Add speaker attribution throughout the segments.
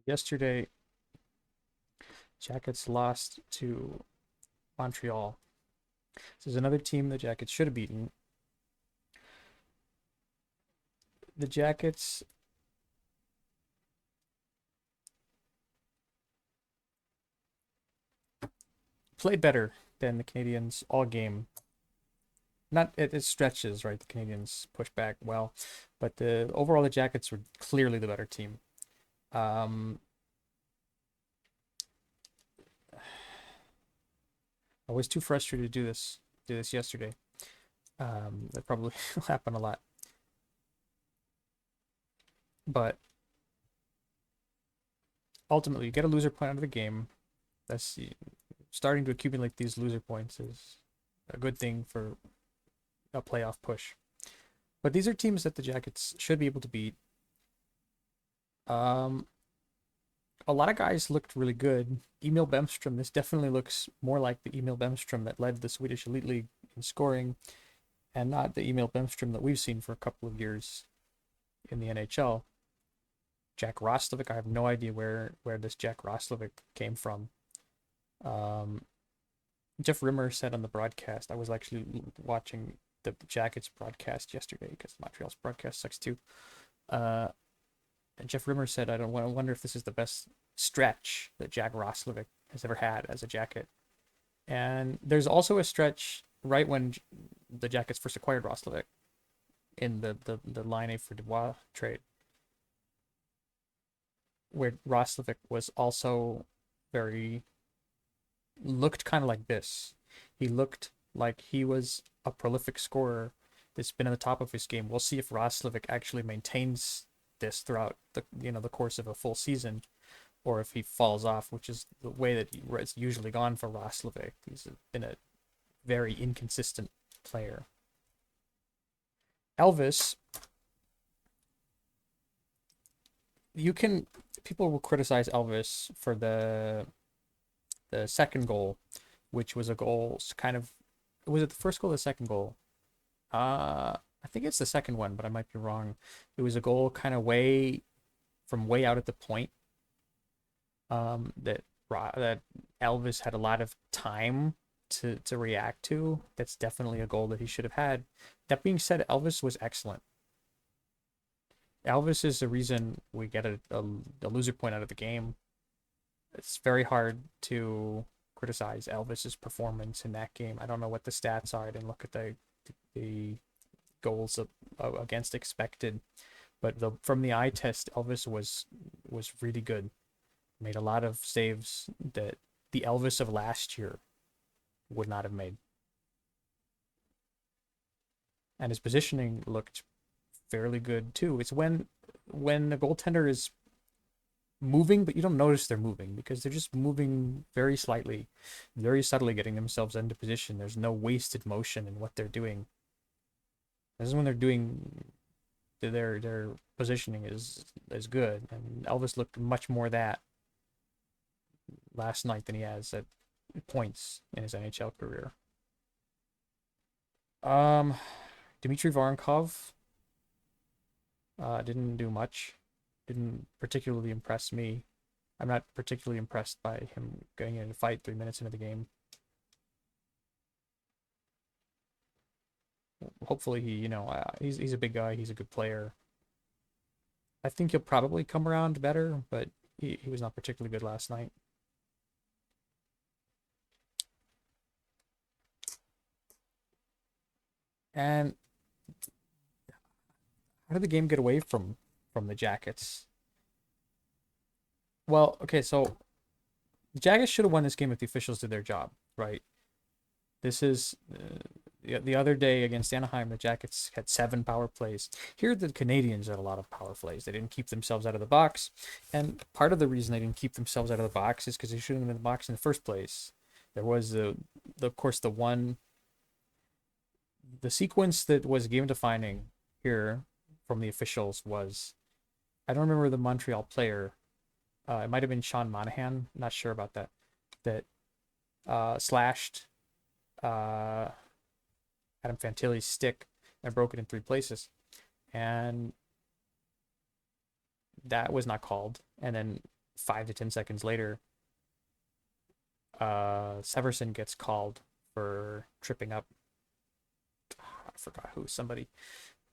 Speaker 1: Yesterday, Jackets lost to Montreal. This is another team the Jackets should have beaten. The Jackets played better than the Canadiens all game. Not it stretches, right? The Canadiens pushed back well, but the overall the Jackets were clearly the better team. Um, I was too frustrated to do this yesterday. That probably will happen a lot, but ultimately you get a loser point out of the game. That's starting to accumulate these loser points is a good thing for a playoff push. But these are teams that the Jackets should be able to beat. Um, a lot of guys looked really good. Emil Bemstrom, this definitely looks more like the Emil Bemstrom that led the Swedish Elite League in scoring, and not the Emil Bemstrom that we've seen for a couple of years in the NHL. Jack Roslovic, I have no idea where this Jack Roslovic came from. Um, Jeff Rimmer said on the broadcast, I was actually watching the Jackets broadcast yesterday because Montreal's broadcast sucks too. Uh, and Jeff Rimmer said, I don't want to wonder if this is the best stretch that Jack Roslovic has ever had as a Jacket. And there's also a stretch right when the Jackets first acquired Roslovic in the Line A for Dubois trade, where Roslovic was also very looked kind of like this. He looked like he was a prolific scorer that's been at the top of his game. We'll see if Roslovic actually maintains this throughout the course of a full season, or if he falls off, which is the way that it's usually gone for Roslovic. He's been a very inconsistent player. Elvis, you can people will criticize Elvis for the second goal, which was a goal kind of was it the first goal or the second goal? I think it's the second one, but I might be wrong. It was a goal kind of way out at the point. That Elvis had a lot of time to react to. That's definitely a goal that he should have had. That being said, Elvis was excellent. Elvis is the reason we get a loser point out of the game. It's very hard to criticize Elvis's performance in that game. I don't know what the stats are. I didn't look at the goals against expected, but from the eye test, Elvis was really good. Made a lot of saves that the Elvis of last year would not have made, and his positioning looked fairly good too. It's when the goaltender is moving, but you don't notice they're moving because they're just moving very slightly, very subtly, getting themselves into position. There's no wasted motion in what they're doing. This is when they're doing their positioning is good, and Elvis looked much more that last night than he has at points in his NHL career. Um, Dmitry Voronkov didn't do much. Didn't particularly impress me. I'm not particularly impressed by him getting in a fight 3 minutes into the game. Hopefully he's a big guy. He's a good player. I think he'll probably come around better, but he was not particularly good last night. And how did the game get away from the Jackets? Well, okay, so the Jackets should have won this game if the officials did their job, right? This is the other day against Anaheim, the Jackets had 7 power plays. Here, the Canadians had a lot of power plays. They didn't keep themselves out of the box, and part of the reason they didn't keep themselves out of the box is because they shouldn't have been in the box in the first place. There was of course, the sequence that was game defining here from the officials was I don't remember the Montreal player. It might have been Sean Monahan. Not sure about that. That slashed uh, Adam Fantilli's stick and broke it in 3 places, and that was not called. And then 5 to 10 seconds later, Severson gets called for tripping up. I forgot who, somebody,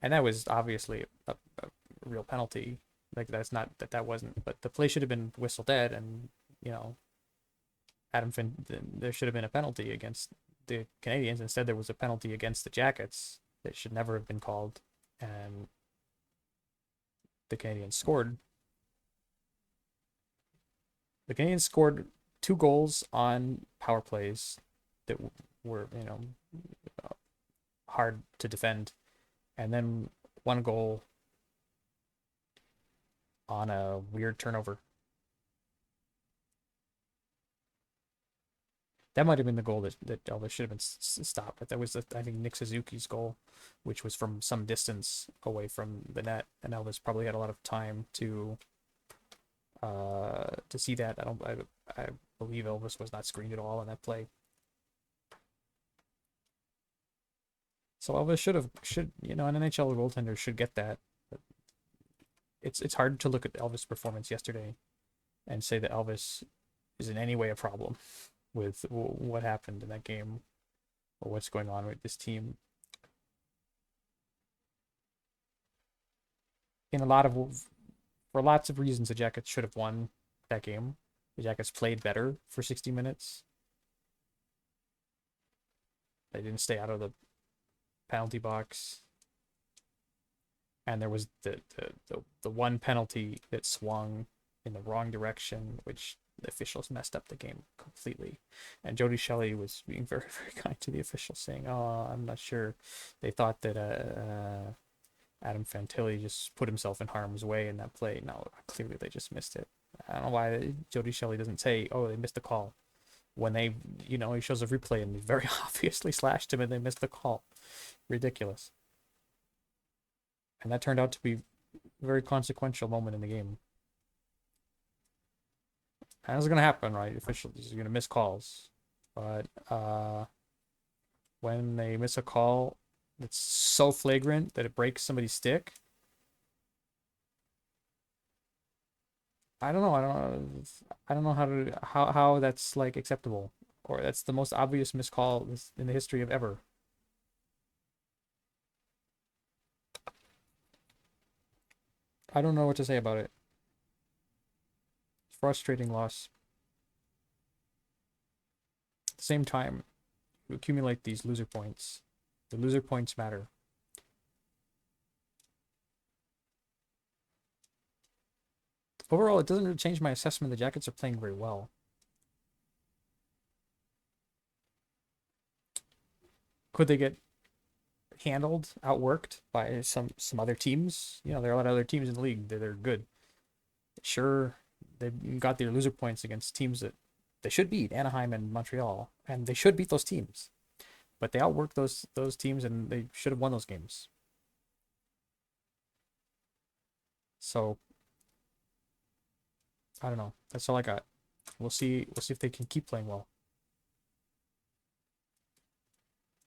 Speaker 1: and that was obviously a real penalty. Like that's not that wasn't, but the play should have been whistle dead, and you know, Adam Finn, there should have been a penalty against the Canadians. Instead, there was a penalty against the Jackets that should never have been called, and the Canadians scored. The Canadians scored 2 goals on power plays that were, hard to defend, and then 1 goal on a weird turnover. That might have been the goal that Elvis should have been stopped, but that was, I think, Nick Suzuki's goal, which was from some distance away from the net, and Elvis probably had a lot of time to see that. I believe Elvis was not screened at all on that play. So Elvis should an NHL goaltender should get that. But it's hard to look at Elvis' performance yesterday and say that Elvis is in any way a problem with what happened in that game or what's going on with this team. In a lot of For lots of reasons, the Jackets should have won that game. The Jackets played better for 60 minutes. They didn't stay out of the penalty box, and there was the one penalty that swung in the wrong direction, which the officials messed up the game completely. And Jody Shelley was being very, very kind to the officials, saying, "Oh, I'm not sure. They thought that Adam Fantilli just put himself in harm's way in that play. No, clearly they just missed it." I don't know why Jody Shelley doesn't say, "Oh, they missed the call," when they, he shows a replay and very obviously slashed him and they missed the call. Ridiculous. And that turned out to be a very consequential moment in the game. And it's going to happen, right? Officials are going to miss calls. But when they miss a call that's so flagrant that it breaks somebody's stick, I don't know. I don't know how that's like acceptable, or that's the most obvious miscall in the history of ever. I don't know what to say about it. It's frustrating loss. At the same time, you accumulate these loser points. The loser points matter. Overall, it doesn't really change my assessment. The Jackets are playing very well. Could they get handled, outworked by some other teams? There are a lot of other teams in the league that are good. Sure, they've got their loser points against teams that they should beat, Anaheim and Montreal, and they should beat those teams. But they outworked those teams, and they should have won those games. So I don't know. That's all I got. We'll see if they can keep playing well.